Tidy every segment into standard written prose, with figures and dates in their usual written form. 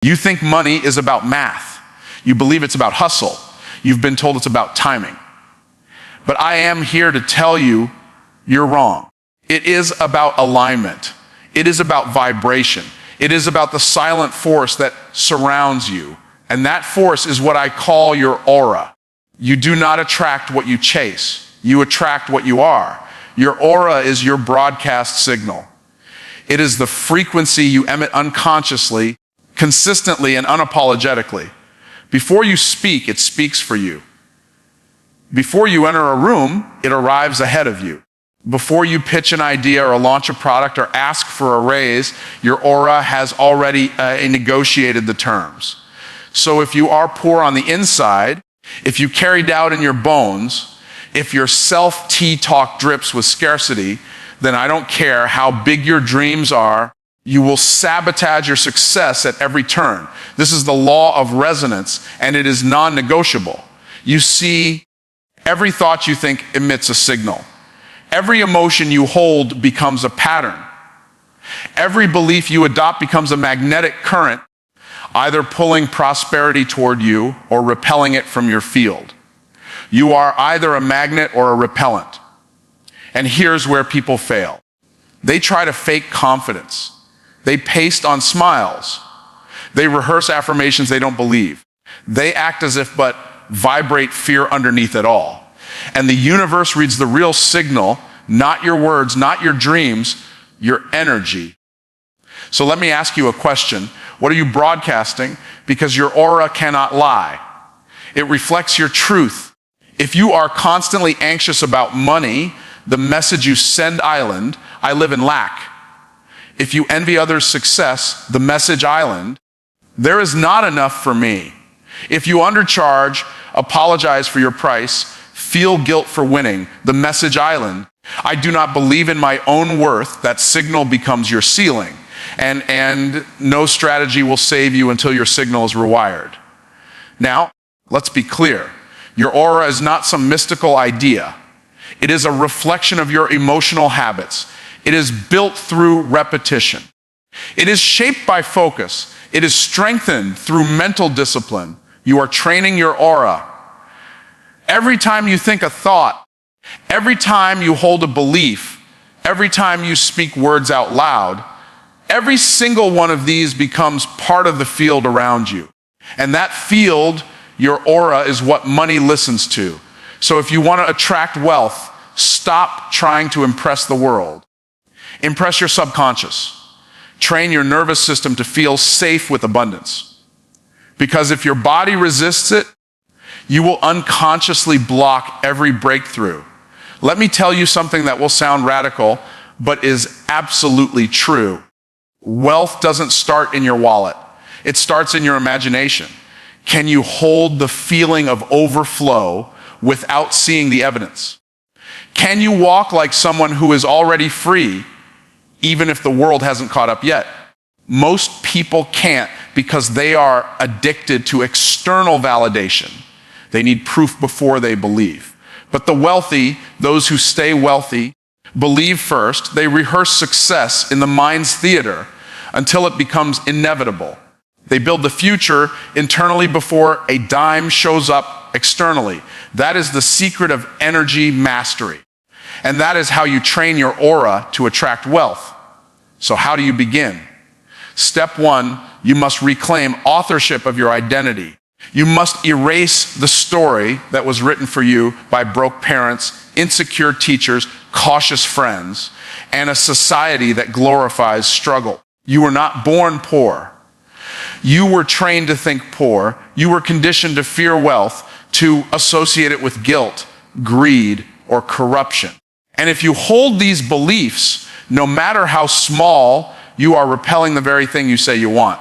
You think money is about math. You believe it's about hustle. You've been told it's about timing. But I am here to tell you, you're wrong. It is about alignment. It is about vibration. It is about the silent force that surrounds you. And that force is what I call your aura. You do not attract what you chase. You attract what you are. Your aura is your broadcast signal. It is the frequency you emit unconsciously, consistently, and unapologetically. Before you speak, it speaks for you. Before you enter a room, it arrives ahead of you. Before you pitch an idea or launch a product or ask for a raise, your aura has already negotiated the terms. So if you are poor on the inside, if you carry doubt in your bones, if your self-talk drips with scarcity, then I don't care how big your dreams are, you will sabotage your success at every turn. This is the law of resonance, and it is non-negotiable. You see, every thought you think emits a signal. Every emotion you hold becomes a pattern. Every belief you adopt becomes a magnetic current, either pulling prosperity toward you or repelling it from your field. You are either a magnet or a repellent. And here's where people fail. They try to fake confidence. They paste on smiles. They rehearse affirmations they don't believe. They act as if but vibrate fear underneath it all. And the universe reads the real signal, not your words, not your dreams, your energy. So let me ask you a question. What are you broadcasting? Because your aura cannot lie. It reflects your truth. If you are constantly anxious about money, the message you send island, I live in lack. If you envy others' success, the message island, there is not enough for me. If you undercharge, apologize for your price, feel guilt for winning, the message island, I do not believe in my own worth, that signal becomes your ceiling. And no strategy will save you until your signal is rewired. Now, let's be clear. Your aura is not some mystical idea. It is a reflection of your emotional habits. It is built through repetition. It is shaped by focus. It is strengthened through mental discipline. You are training your aura. Every time you think a thought, every time you hold a belief, every time you speak words out loud, every single one of these becomes part of the field around you. And that field, your aura, is what money listens to. So if you want to attract wealth, stop trying to impress the world. Impress your subconscious. Train your nervous system to feel safe with abundance. Because if your body resists it, you will unconsciously block every breakthrough. Let me tell you something that will sound radical, but is absolutely true. Wealth doesn't start in your wallet. It starts in your imagination. Can you hold the feeling of overflow without seeing the evidence? Can you walk like someone who is already free, even if the world hasn't caught up yet? Most people can't because they are addicted to external validation. They need proof before they believe. But the wealthy, those who stay wealthy, believe first. They rehearse success in the mind's theater until it becomes inevitable. They build the future internally before a dime shows up externally. That is the secret of energy mastery. And that is how you train your aura to attract wealth. So how do you begin? Step one, you must reclaim authorship of your identity. You must erase the story that was written for you by broke parents, insecure teachers, cautious friends, and a society that glorifies struggle. You were not born poor. You were trained to think poor. You were conditioned to fear wealth, to associate it with guilt, greed, or corruption. And if you hold these beliefs, no matter how small, you are repelling the very thing you say you want.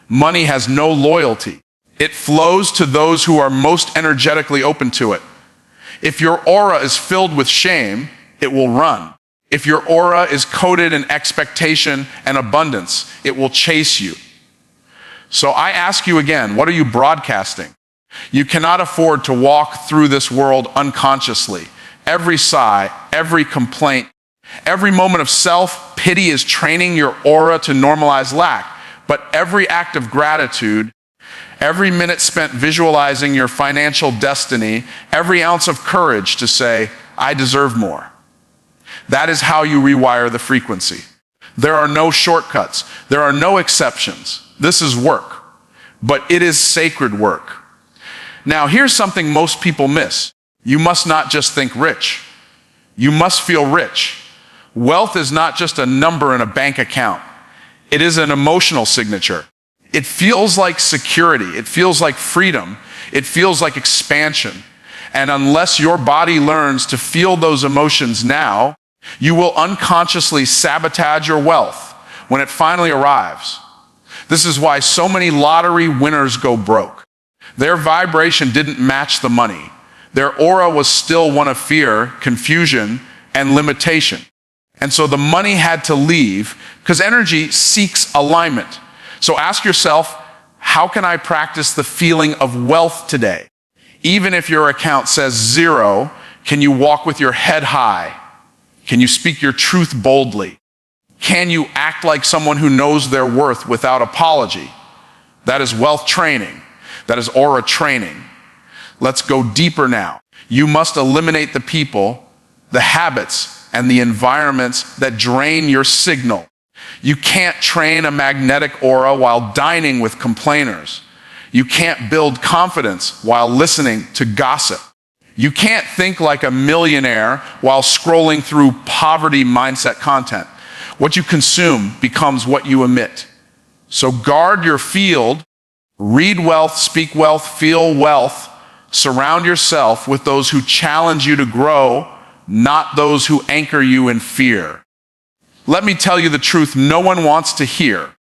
Money has no loyalty. It flows to those who are most energetically open to it. If your aura is filled with shame, it will run. If your aura is coated in expectation and abundance, it will chase you. So I ask you again, what are you broadcasting? You cannot afford to walk through this world unconsciously. Every sigh, every complaint, every moment of self-pity is training your aura to normalize lack. But every act of gratitude, every minute spent visualizing your financial destiny, every ounce of courage to say, I deserve more. That is how you rewire the frequency. There are no shortcuts. There are no exceptions. This is work, but it is sacred work. Now, here's something most people miss. You must not just think rich. You must feel rich. Wealth is not just a number in a bank account. It is an emotional signature. It feels like security. It feels like freedom. It feels like expansion. And unless your body learns to feel those emotions now, you will unconsciously sabotage your wealth when it finally arrives. This is why so many lottery winners go broke. Their vibration didn't match the money. Their aura was still one of fear, confusion, and limitation. And so the money had to leave because energy seeks alignment. So ask yourself, how can I practice the feeling of wealth today? Even if your account says 0, can you walk with your head high? Can you speak your truth boldly? Can you act like someone who knows their worth without apology? That is wealth training. That is aura training. Let's go deeper now. You must eliminate the people, the habits, and the environments that drain your signal. You can't train a magnetic aura while dining with complainers. You can't build confidence while listening to gossip. You can't think like a millionaire while scrolling through poverty mindset content. What you consume becomes what you emit. So guard your field, read wealth, speak wealth, feel wealth, surround yourself with those who challenge you to grow, not those who anchor you in fear. Let me tell you the truth no one wants to hear.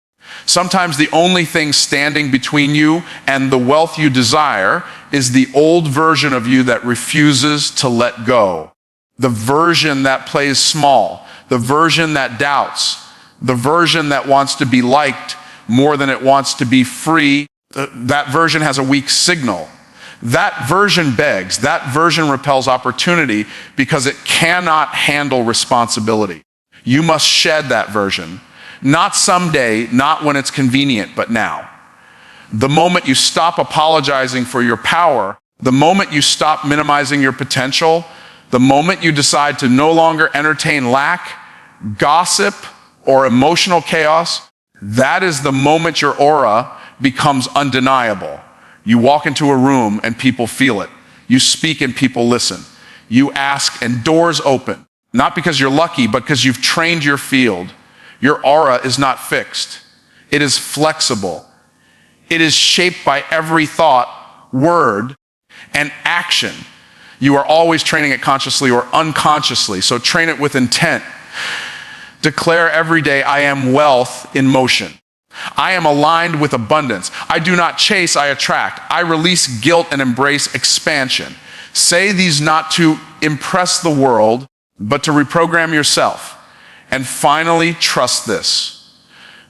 Sometimes the only thing standing between you and the wealth you desire is the old version of you that refuses to let go. The version that plays small, the version that doubts, the version that wants to be liked more than it wants to be free. That version has a weak signal. That version begs, that version repels opportunity because it cannot handle responsibility. You must shed that version. Not someday, not when it's convenient, but now. The moment you stop apologizing for your power, the moment you stop minimizing your potential, the moment you decide to no longer entertain lack, gossip, or emotional chaos, that is the moment your aura becomes undeniable. You walk into a room and people feel it. You speak and people listen. You ask and doors open. Not because you're lucky, but because you've trained your field. Your aura is not fixed. It is flexible. It is shaped by every thought, word, and action. You are always training it consciously or unconsciously, so train it with intent. Declare every day, I am wealth in motion. I am aligned with abundance. I do not chase, I attract. I release guilt and embrace expansion. Say these not to impress the world, but to reprogram yourself. And finally, trust this.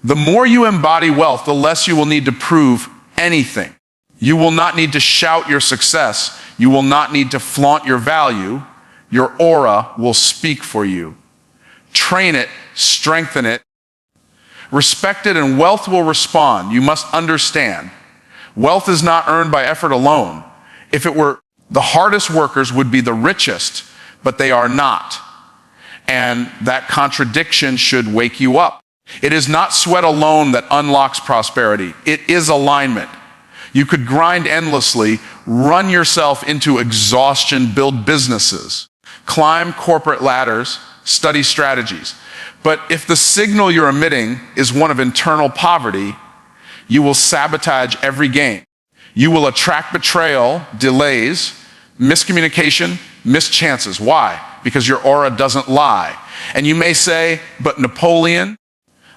The more you embody wealth, the less you will need to prove anything. You will not need to shout your success. You will not need to flaunt your value. Your aura will speak for you. Train it, strengthen it, respect it, and wealth will respond. You must understand. Wealth is not earned by effort alone. If it were, the hardest workers would be the richest, but they are not. And that contradiction should wake you up. It is not sweat alone that unlocks prosperity. It is alignment. You could grind endlessly, run yourself into exhaustion, build businesses, climb corporate ladders, study strategies. But if the signal you're emitting is one of internal poverty, you will sabotage every gain. You will attract betrayal, delays, miscommunication, missed chances. Why? Because your aura doesn't lie. And you may say, but Napoleon,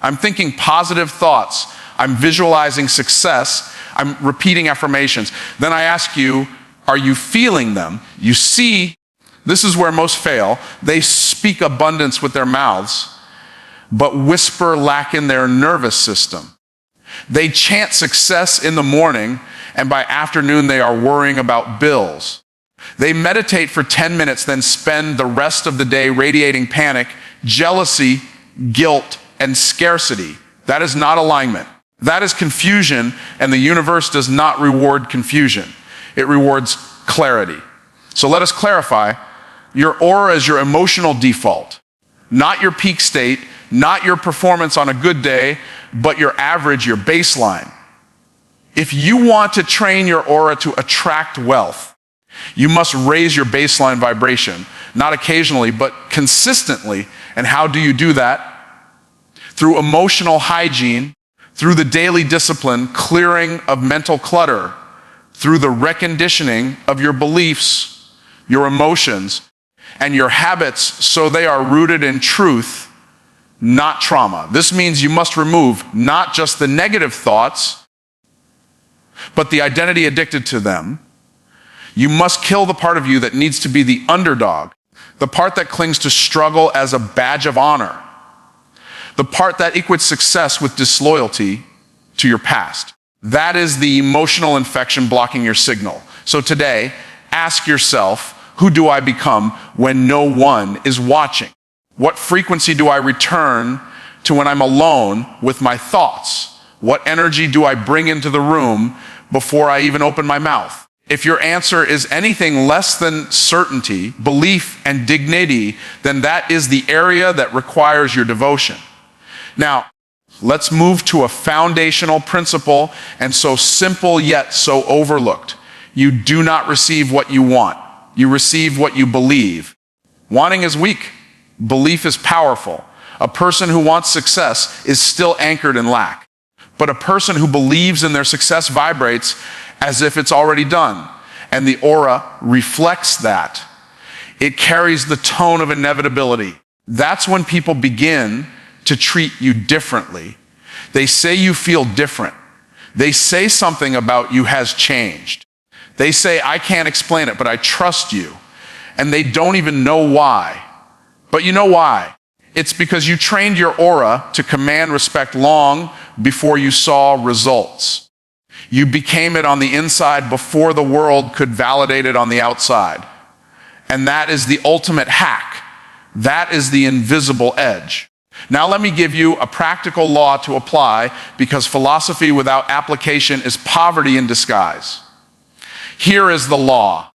I'm thinking positive thoughts. I'm visualizing success. I'm repeating affirmations. Then I ask you, are you feeling them? You see, this is where most fail. They speak abundance with their mouths, but whisper lack in their nervous system. They chant success in the morning, and by afternoon they are worrying about bills. They meditate for 10 minutes, then spend the rest of the day radiating panic, jealousy, guilt, and scarcity. That is not alignment. That is confusion, and the universe does not reward confusion. It rewards clarity. So let us clarify. Your aura is your emotional default, not your peak state, not your performance on a good day, but your average, your baseline. If you want to train your aura to attract wealth, you must raise your baseline vibration, not occasionally, but consistently. And how do you do that? Through emotional hygiene, through the daily discipline, clearing of mental clutter, through the reconditioning of your beliefs, your emotions, and your habits so they are rooted in truth, not trauma. This means you must remove not just the negative thoughts, but the identity addicted to them. You must kill the part of you that needs to be the underdog, the part that clings to struggle as a badge of honor, the part that equates success with disloyalty to your past. That is the emotional infection blocking your signal. So today, ask yourself, who do I become when no one is watching? What frequency do I return to when I'm alone with my thoughts? What energy do I bring into the room before I even open my mouth? If your answer is anything less than certainty, belief, and dignity, then that is the area that requires your devotion. Now, let's move to a foundational principle, and so simple yet so overlooked. You do not receive what you want. You receive what you believe. Wanting is weak. Belief is powerful. A person who wants success is still anchored in lack. But a person who believes in their success vibrates as if it's already done. And the aura reflects that. It carries the tone of inevitability. That's when people begin to treat you differently. They say you feel different. They say something about you has changed. They say, I can't explain it, but I trust you. And they don't even know why. But you know why? It's because you trained your aura to command respect long before you saw results. You became it on the inside before the world could validate it on the outside. And that is the ultimate hack. That is the invisible edge. Now let me give you a practical law to apply, because philosophy without application is poverty in disguise. Here is the law.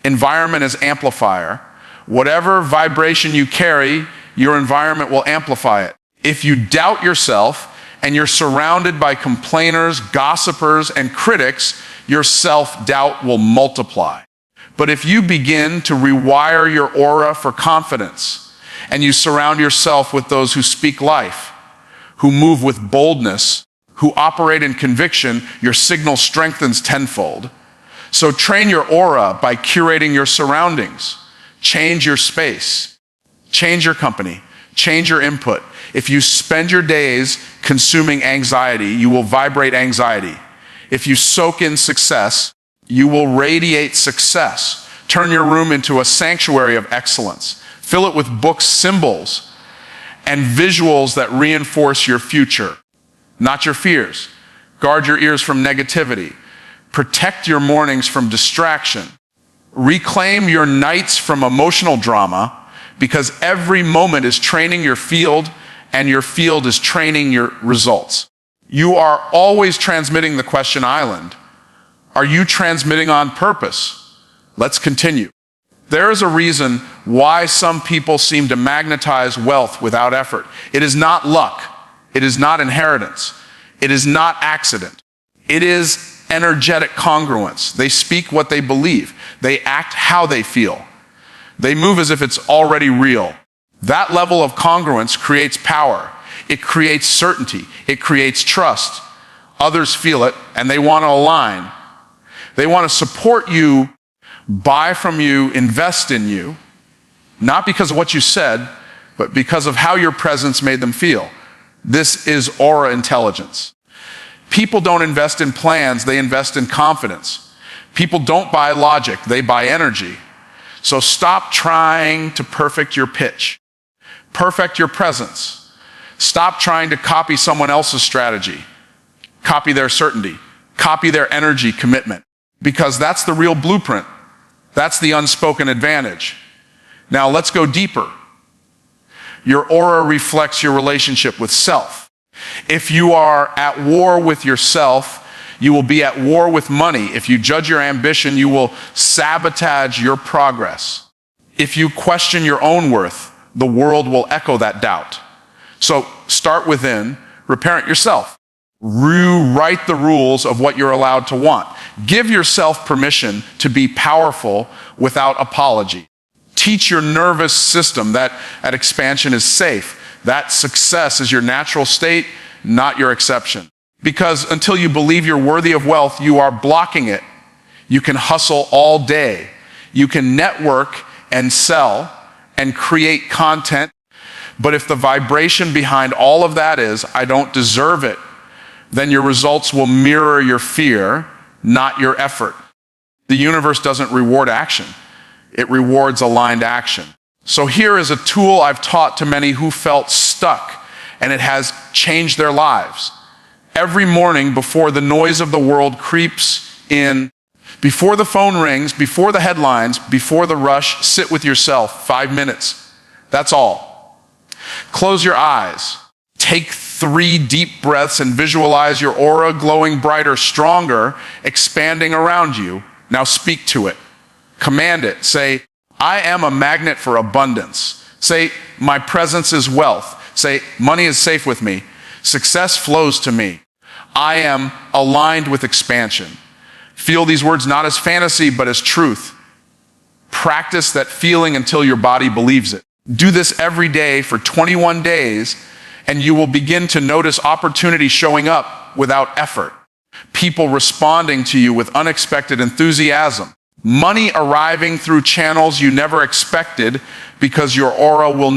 Environment is amplifier. Whatever vibration you carry, your environment will amplify it. If you doubt yourself and you're surrounded by complainers, gossipers, and critics, your self-doubt will multiply. But if you begin to rewire your aura for confidence, and you surround yourself with those who speak life, who move with boldness, who operate in conviction, your signal strengthens tenfold. So train your aura by curating your surroundings. Change your space. Change your company. Change your input. If you spend your days consuming anxiety, you will vibrate anxiety. If you soak in success, you will radiate success. Turn your room into a sanctuary of excellence. Fill it with books, symbols, and visuals that reinforce your future, not your fears. Guard your ears from negativity. Protect your mornings from distraction. Reclaim your nights from emotional drama, because every moment is training your field, and your field is training your results. You are always transmitting the question island. Are you transmitting on purpose? Let's continue. There is a reason why some people seem to magnetize wealth without effort. It is not luck. It is not inheritance. It is not accident. It is energetic congruence. They speak what they believe. They act how they feel. They move as if it's already real. That level of congruence creates power. It creates certainty. It creates trust. Others feel it, and they want to align. They want to support you, buy from you, invest in you, not because of what you said, but because of how your presence made them feel. This is aura intelligence. People don't invest in plans, they invest in confidence. People don't buy logic, they buy energy. So stop trying to perfect your pitch. Perfect your presence. Stop trying to copy someone else's strategy. Copy their certainty. Copy their energy commitment. Because that's the real blueprint. That's the unspoken advantage. Now let's go deeper. Your aura reflects your relationship with self. If you are at war with yourself, you will be at war with money. If you judge your ambition, you will sabotage your progress. If you question your own worth, the world will echo that doubt. So start within, reparent yourself. Rewrite the rules of what you're allowed to want. Give yourself permission to be powerful without apology. Teach your nervous system that expansion is safe, that success is your natural state, not your exception. Because until you believe you're worthy of wealth, you are blocking it. You can hustle all day. You can network and sell and create content. But if the vibration behind all of that is, I don't deserve it, then your results will mirror your fear, not your effort. The universe doesn't reward action. It rewards aligned action. So here is a tool I've taught to many who felt stuck, and it has changed their lives. Every morning before the noise of the world creeps in, before the phone rings, before the headlines, before the rush, sit with yourself 5 minutes. That's all. Close your eyes. Take 3 deep breaths and visualize your aura glowing brighter, stronger, expanding around you. Now speak to it. Command it. Say, I am a magnet for abundance. Say, my presence is wealth. Say, money is safe with me. Success flows to me. I am aligned with expansion. Feel these words not as fantasy, but as truth. Practice that feeling until your body believes it. Do this every day for 21 days, and you will begin to notice opportunity showing up without effort. People responding to you with unexpected enthusiasm. Money arriving through channels you never expected because your aura will